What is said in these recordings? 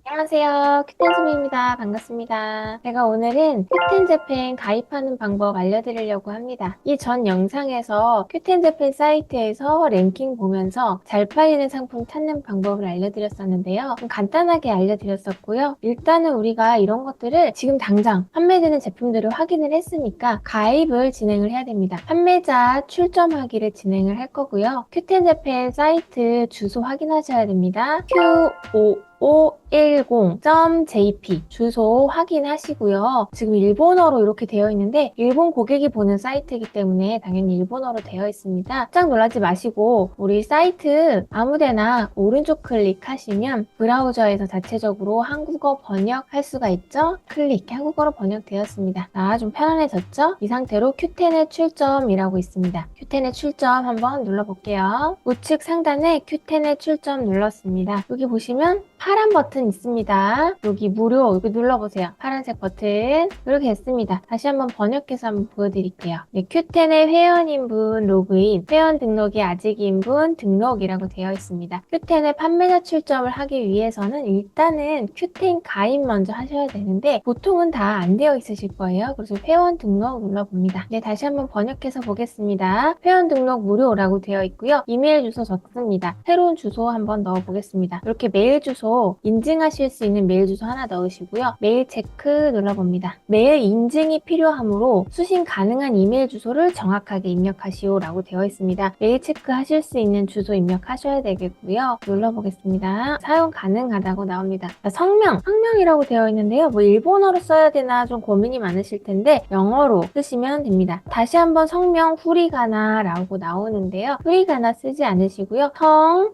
안녕하세요. 큐텐스미입니다. 반갑습니다. 제가 오늘은 큐텐재팬 가입하는 방법 알려드리려고 합니다. 이 전 영상에서 큐텐재팬 사이트에서 랭킹 보면서 잘 팔리는 상품 찾는 방법을 알려드렸었는데요. 좀 간단하게 알려드렸었고요. 일단은 우리가 이런 것들을 지금 당장 판매되는 제품들을 확인을 했으니까 가입을 진행을 해야 됩니다. 판매자 출점하기를 진행을 할 거고요. 큐텐재팬 사이트 주소 확인하셔야 됩니다. q5510.jp 주소 확인하시고요. 지금 일본어로 이렇게 되어 있는데 일본 고객이 보는 사이트이기 때문에 당연히 일본어로 되어 있습니다. 깜짝 놀라지 마시고 우리 사이트 아무데나 오른쪽 클릭하시면 브라우저에서 자체적으로 한국어 번역할 수가 있죠. 클릭 한국어로 번역되었습니다. 좀 편안해졌죠? 이 상태로 Q10의 출점이라고 있습니다. Q10의 출점 한번 눌러볼게요. 우측 상단에 Q10의 출점 눌렀습니다. 여기 보시면 파란 버튼 있습니다. 여기 무료 여기 눌러보세요. 파란색 버튼 이렇게 했습니다. 다시 한번 번역해서 한번 보여드릴게요. 네, Q10의 회원인분 로그인, 회원 등록이 아직인 분 등록이라고 되어 있습니다. Q10의 판매자 출점을 하기 위해서는 일단은 Q10 가입 먼저 하셔야 되는데 보통은 다 안 되어 있으실 거예요. 그래서 회원 등록 눌러봅니다. 네, 다시 한번 번역해서 보겠습니다. 회원 등록 무료라고 되어 있고요. 이메일 주소 적습니다. 새로운 주소 한번 넣어보겠습니다. 이렇게 메일 주소 인증하실 수 있는 메일 주소 하나 넣으시고요. 메일 체크 눌러봅니다. 메일 인증이 필요하므로 수신 가능한 이메일 주소를 정확하게 입력하시오 라고 되어 있습니다. 메일 체크 하실 수 있는 주소 입력하셔야 되겠고요. 눌러보겠습니다. 사용 가능하다고 나옵니다. 성명이라고 되어 있는데요. 뭐 일본어로 써야 되나 좀 고민이 많으실 텐데 영어로 쓰시면 됩니다. 다시 한번 성명 후리가나 라고 나오는데요. 후리가나 쓰지 않으시고요.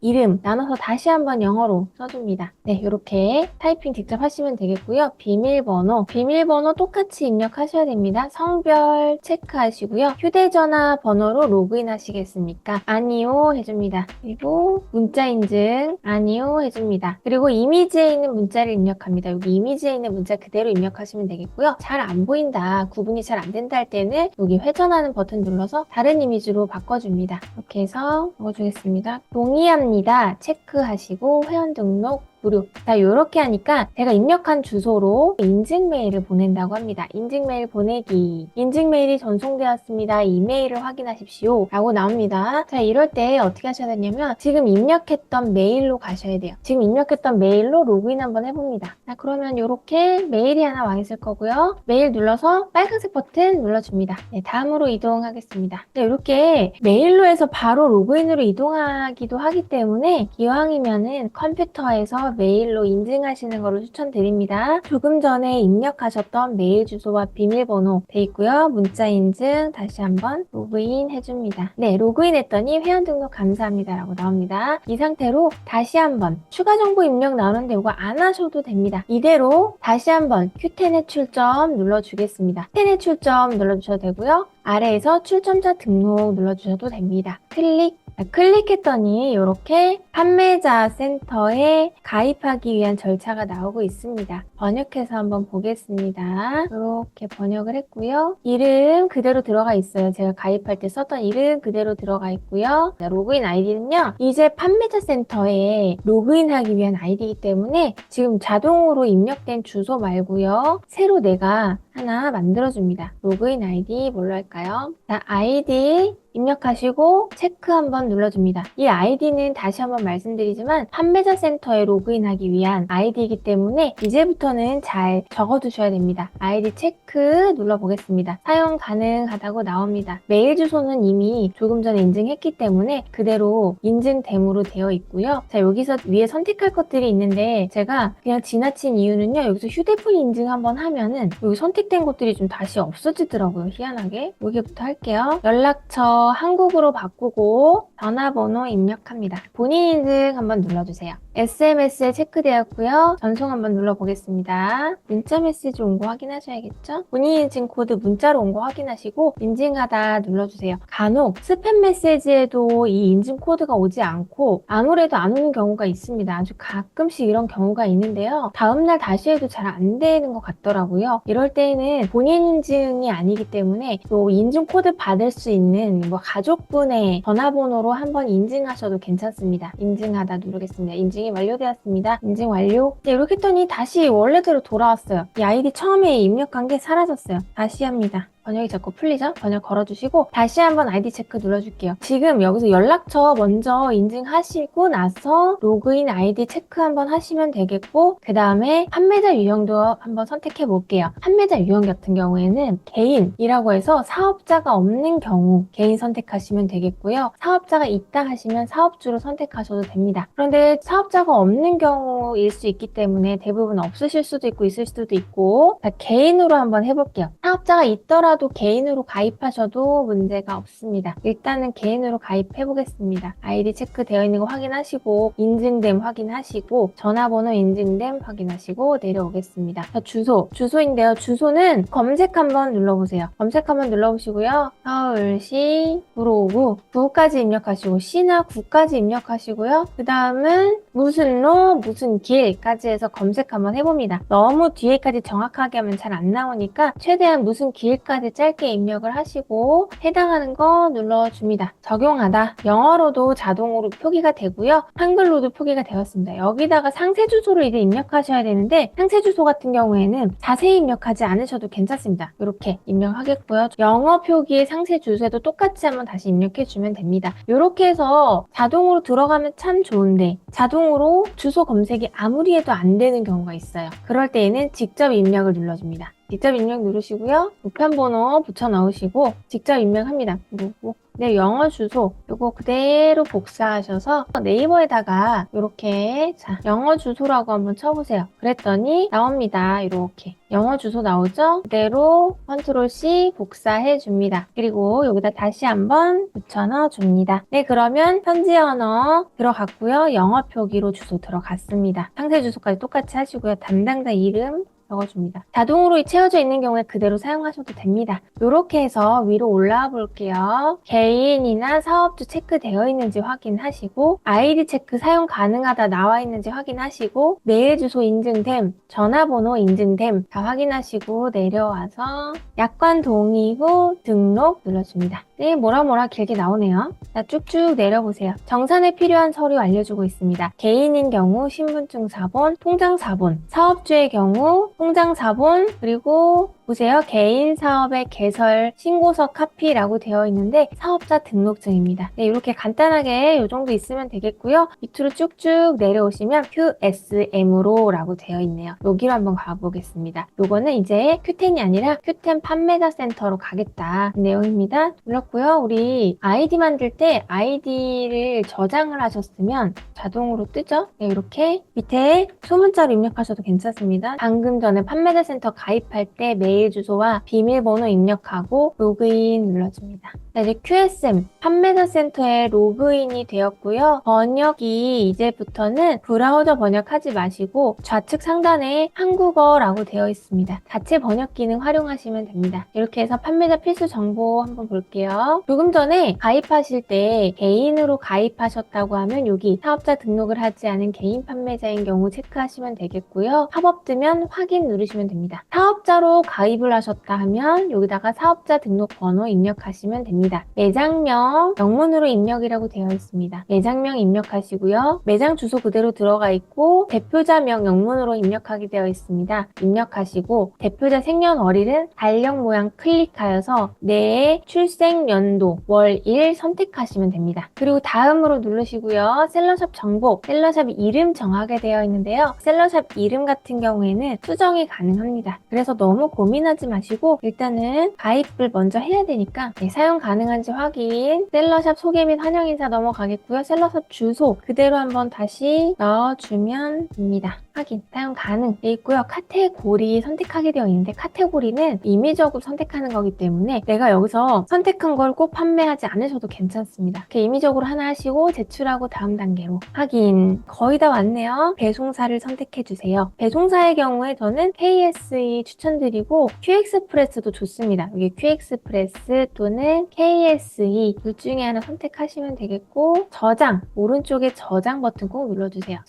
이름 나눠서 다시 한번 영어로 써줍니다. 네, 이렇게 타이핑 직접 하시면 되겠고요. 비밀번호 똑같이 입력하셔야 됩니다. 성별 체크하시고요. 휴대전화 번호로 로그인 하시겠습니까? 아니요 해줍니다. 그리고 문자 인증 아니요 해줍니다. 그리고 이미지에 있는 문자를 입력합니다. 여기 이미지에 있는 문자 그대로 입력하시면 되겠고요. 잘 안 보인다, 구분이 잘 안 된다 할 때는 여기 회전하는 버튼 눌러서 다른 이미지로 바꿔줍니다. 이렇게 해서 적어주겠습니다. 동의합니다. 체크하시고 회원 등록 무료. 자, 요렇게 하니까 제가 입력한 주소로 인증 메일을 보낸다고 합니다. 인증 메일 보내기. 인증 메일이 전송되었습니다. 이메일을 확인하십시오. 라고 나옵니다. 자, 이럴 때 어떻게 하셔야 되냐면 지금 입력했던 메일로 가셔야 돼요. 지금 입력했던 메일로 로그인 한번 해봅니다. 자, 그러면 요렇게 메일이 하나 와 있을 거고요. 메일 눌러서 빨간색 버튼 눌러줍니다. 네, 다음으로 이동하겠습니다. 네, 이렇게 메일로 해서 바로 로그인으로 이동하기도 하기 때문에 기왕이면은 컴퓨터에서 메일로 인증하시는 것을 추천드립니다. 조금 전에 입력하셨던 메일 주소와 비밀번호 돼 있고요. 문자 인증 다시 한번 로그인 해줍니다. 네, 로그인 했더니 회원 등록 감사합니다 라고 나옵니다. 이 상태로 다시 한번 추가 정보 입력 나오는데 이거 안 하셔도 됩니다. 이대로 다시 한번 Q10의 출점 눌러주겠습니다. Q10의 출점 눌러주셔도 되고요. 아래에서 출점자 등록 눌러주셔도 됩니다. 클릭했더니 이렇게 판매자 센터에 가입하기 위한 절차가 나오고 있습니다. 번역해서 한번 보겠습니다. 이렇게 번역을 했고요. 이름 그대로 들어가 있어요. 제가 가입할 때 썼던 이름 그대로 들어가 있고요. 로그인 아이디는요. 이제 판매자 센터에 로그인하기 위한 아이디이기 때문에 지금 자동으로 입력된 주소 말고요. 새로 내가 하나 만들어줍니다. 로그인 아이디 뭘로 할까요? 자, 아이디 입력하시고 체크 한번 눌러줍니다. 이 아이디는 다시 한번 말씀드리지만 판매자 센터에 로그인하기 위한 아이디이기 때문에 이제부터는 잘 적어두셔야 됩니다. 아이디 체크 눌러보겠습니다. 사용 가능하다고 나옵니다. 메일 주소는 이미 조금 전에 인증했기 때문에 그대로 인증됨으로 되어 있고요. 자, 여기서 위에 선택할 것들이 있는데 제가 그냥 지나친 이유는요. 여기서 휴대폰 인증 한번 하면은 여기 선택된 것들이 좀 다시 없어지더라고요. 희한하게. 여기부터 할게요. 연락처 한국으로 바꾸고 전화번호 입력합니다. 본인 인증 한번 눌러주세요. SMS에 체크되었고요. 전송 한번 눌러보겠습니다. 문자 메시지 온 거 확인하셔야겠죠? 본인 인증 코드 문자로 온 거 확인하시고 인증하다 눌러주세요. 간혹 스팸 메시지에도 이 인증 코드가 오지 않고 아무래도 안 오는 경우가 있습니다. 아주 가끔씩 이런 경우가 있는데요. 다음날 다시 해도 잘 안 되는 것 같더라고요. 이럴 때에는 본인 인증이 아니기 때문에 또 인증 코드 받을 수 있는 가족분의 전화번호로 한번 인증하셔도 괜찮습니다. 인증하다 누르겠습니다. 인증 인증이 완료되었습니다. 인증 완료. 네, 이렇게 했더니 다시 원래대로 돌아왔어요. 이 아이디 처음에 입력한 게 사라졌어요. 다시 합니다. 번역이 자꾸 풀리죠? 번역 걸어주시고 다시 한번 아이디 체크 눌러줄게요. 지금 여기서 연락처 먼저 인증하시고 나서 로그인 아이디 체크 한번 하시면 되겠고 그 다음에 판매자 유형도 한번 선택해 볼게요. 판매자 유형 같은 경우에는 개인이라고 해서 사업자가 없는 경우 개인 선택하시면 되겠고요. 사업자가 있다 하시면 사업주로 선택하셔도 됩니다. 그런데 사업자가 없는 경우일 수 있기 때문에 대부분 없으실 수도 있고 있을 수도 있고 자, 개인으로 한번 해볼게요. 사업자가 있더라도 개인으로 가입하셔도 문제가 없습니다. 일단은 개인으로 가입해 보겠습니다. 아이디 체크되어 있는 거 확인하시고 인증됨 확인하시고 전화번호 인증됨 확인하시고 내려오겠습니다. 자, 주소인데요. 주소는 검색 한번 눌러보세요. 검색 한번 눌러보시고요. 서울시 구로구 구까지 입력하시고 시나 구까지 입력하시고요. 그 다음은 무슨 로 무슨 길까지 해서 검색 한번 해봅니다. 너무 뒤에까지 정확하게 하면 잘 안 나오니까 최대한 무슨 길까지 짧게 입력을 하시고 해당하는 거 눌러줍니다. 적용하다. 영어로도 자동으로 표기가 되고요. 한글로도 표기가 되었습니다. 여기다가 상세 주소를 이제 입력하셔야 되는데 상세 주소 같은 경우에는 자세히 입력하지 않으셔도 괜찮습니다. 이렇게 입력하겠고요. 영어 표기의 상세 주소에도 똑같이 한번 다시 입력해주면 됩니다. 이렇게 해서 자동으로 들어가면 참 좋은데 자동으로 주소 검색이 아무리 해도 안 되는 경우가 있어요. 그럴 때에는 직접 입력을 눌러줍니다. 직접 입력 누르시고요. 우편번호 붙여 넣으시고 직접 입력합니다. 누르고 네, 영어 주소 이거 그대로 복사하셔서 네이버에다가 이렇게 자 영어 주소라고 한번 쳐보세요. 그랬더니 나옵니다. 이렇게 영어 주소 나오죠? 그대로 컨트롤 C 복사해 줍니다. 그리고 여기다 다시 한번 붙여 넣어 줍니다. 네, 그러면 현지 언어 들어갔고요. 영어 표기로 주소 들어갔습니다. 상세 주소까지 똑같이 하시고요. 담당자 이름 적어줍니다. 자동으로 채워져 있는 경우에 그대로 사용하셔도 됩니다. 이렇게 해서 위로 올라와 볼게요. 개인이나 사업주 체크되어 있는지 확인하시고 아이디 체크 사용 가능하다 나와 있는지 확인하시고 메일 주소 인증됨, 전화번호 인증됨 다 확인하시고 내려와서 약관 동의 후 등록 눌러줍니다. 네, 뭐라 길게 나오네요. 자, 쭉쭉 내려보세요. 정산에 필요한 서류 알려주고 있습니다. 개인인 경우 신분증 사본, 통장 사본, 사업주의 경우 통장 사본, 그리고 보세요. 개인 사업의 개설 신고서 카피라고 되어 있는데 사업자 등록증입니다. 네, 이렇게 간단하게 이 정도 있으면 되겠고요. 밑으로 쭉쭉 내려오시면 QSM으로 라고 되어 있네요. 여기로 한번 가보겠습니다. 요거는 이제 Q10이 아니라 Q10 판매자 센터로 가겠다 내용입니다. 눌렀고요. 우리 아이디 만들 때 아이디를 저장을 하셨으면 자동으로 뜨죠? 네, 이렇게 밑에 소문자로 입력하셔도 괜찮습니다. 방금 전에 판매자 센터 가입할 때 메일 주소와 비밀번호 입력하고 로그인 눌러줍니다. 자, 이제 QSM 판매자 센터에 로그인이 되었고요. 번역이 이제부터는 브라우저 번역하지 마시고 좌측 상단에 한국어라고 되어 있습니다. 자체 번역 기능 활용하시면 됩니다. 이렇게 해서 판매자 필수 정보 한번 볼게요. 조금 전에 가입하실 때 개인으로 가입하셨다고 하면 여기 사업자 등록을 하지 않은 개인 판매자인 경우 체크하시면 되겠고요. 팝업 뜨면 확인 누르시면 됩니다. 사업자로 가입을 하셨다 하면 여기다가 사업자 등록 번호 입력하시면 됩니다. 매장명 영문으로 입력이라고 되어 있습니다. 매장명 입력하시고요. 매장 주소 그대로 들어가 있고 대표자명 영문으로 입력하게 되어 있습니다. 입력하시고 대표자 생년월일은 달력 모양 클릭하여서 내 출생 연도 월일 선택하시면 됩니다. 그리고 다음으로 누르시고요. 셀러샵 정보, 셀러샵 이름 정하게 되어 있는데요. 셀러샵 이름 같은 경우에는 수정이 가능합니다. 그래서 너무 고민하지 마시고 일단은 가입을 먼저 해야 되니까 사용 가능한지 확인, 셀러샵 소개 및 환영 인사 넘어가겠고요. 셀러샵 주소 그대로 한번 다시 넣어주면 됩니다. 확인, 사용 가능 돼 있고요. 카테고리 선택하게 되어 있는데 카테고리는 임의적으로 선택하는 거기 때문에 내가 여기서 선택한 걸 꼭 판매하지 않으셔도 괜찮습니다. 이렇게 임의적으로 하나 하시고 제출하고 다음 단계로 확인. 거의 다 왔네요. 배송사를 선택해 주세요. 배송사의 경우에 저는 KSE 추천드리고 QX프레스도 좋습니다. 여기 QX프레스 또는 KSE 둘 중에 하나 선택하시면 되겠고 저장, 오른쪽에 저장 버튼 꼭 눌러주세요.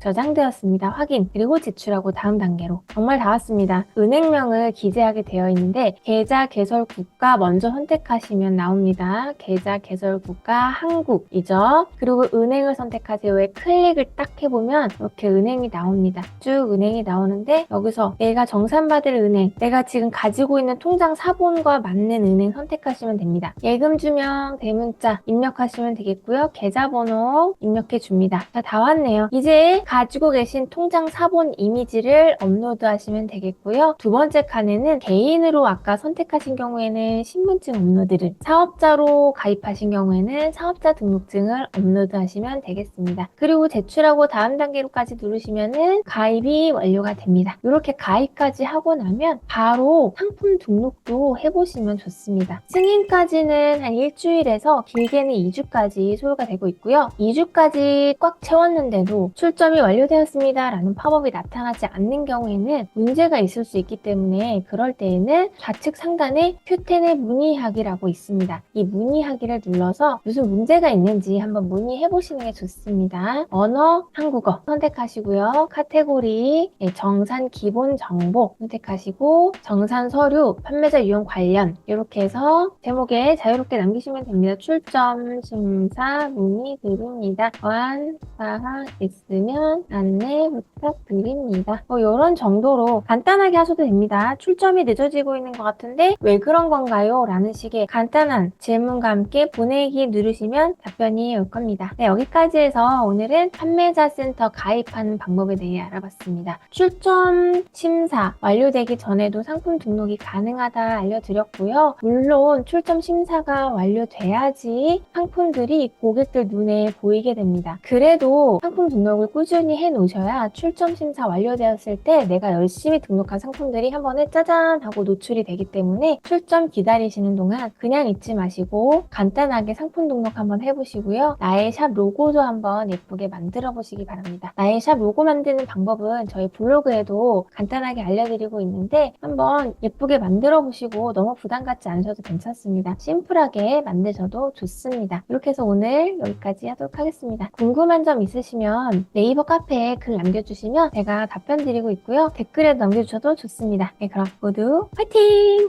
저장되었습니다. 있습니다. 확인, 그리고 제출하고 다음 단계로. 정말 다 왔습니다. 은행명을 기재하게 되어 있는데 계좌 개설 국가 먼저 선택하시면 나옵니다. 계좌 개설 국가 한국이죠. 그리고 은행을 선택하세요에 클릭을 딱 해보면 이렇게 은행이 나옵니다. 쭉 은행이 나오는데 여기서 내가 정산받을 은행, 내가 지금 가지고 있는 통장 사본과 맞는 은행 선택하시면 됩니다. 예금주명, 대문자 입력하시면 되겠고요. 계좌번호 입력해 줍니다. 자, 다 왔네요. 이제 가지고 계신 통장 사본 이미지를 업로드 하시면 되겠고요. 두 번째 칸에는 개인으로 아까 선택하신 경우에는 신분증 업로드를, 사업자로 가입하신 경우에는 사업자 등록증을 업로드 하시면 되겠습니다. 그리고 제출하고 다음 단계로까지 누르시면은 가입이 완료가 됩니다. 이렇게 가입까지 하고 나면 바로 상품 등록도 해보시면 좋습니다. 승인까지는 한 일주일에서 길게는 2주까지 소요가 되고 있고요. 2주까지 꽉 채웠는데도 출점이 완료되었습니다 라는 팝업이 나타나지 않는 경우에는 문제가 있을 수 있기 때문에 그럴 때에는 좌측 상단에 큐텐의 문의하기라고 있습니다. 이 문의하기를 눌러서 무슨 문제가 있는지 한번 문의해 보시는 게 좋습니다. 언어 한국어 선택하시고요. 카테고리 정산 기본 정보 선택하시고 정산 서류 판매자 유형 관련 이렇게 해서 제목에 자유롭게 남기시면 됩니다. 출점 심사 문의 드립니다. 사항 있으면 안내 부탁드립니다. 이런 정도로 간단하게 하셔도 됩니다. 출점이 늦어지고 있는 것 같은데 왜 그런 건가요? 라는 식의 간단한 질문과 함께 보내기 누르시면 답변이 올 겁니다. 네, 여기까지 해서 오늘은 판매자 센터 가입하는 방법에 대해 알아봤습니다. 출점 심사 완료되기 전에도 상품 등록이 가능하다 알려드렸고요. 물론 출점 심사가 완료돼야지 상품들이 고객들 눈에 보이게 됩니다. 그래도 상품 등록을 꾸준히 해 놓으셔야 출점 심사 완료되었을 때 내가 열심히 등록한 상품들이 한 번에 짜잔 하고 노출이 되기 때문에 출점 기다리시는 동안 그냥 잊지 마시고 간단하게 상품 등록 한번 해보시고요. 나의 샵 로고도 한번 예쁘게 만들어 보시기 바랍니다. 나의 샵 로고 만드는 방법은 저희 블로그에도 간단하게 알려드리고 있는데 한번 예쁘게 만들어 보시고 너무 부담 갖지 않으셔도 괜찮습니다. 심플하게 만드셔도 좋습니다. 이렇게 해서 오늘 여기까지 하도록 하겠습니다. 궁금한 점 있으시면 네이버 카페에 글 남겨주시면 제가 답변 드리고 있고요. 댓글에 남겨주셔도 좋습니다. 네, 그럼 모두 화이팅!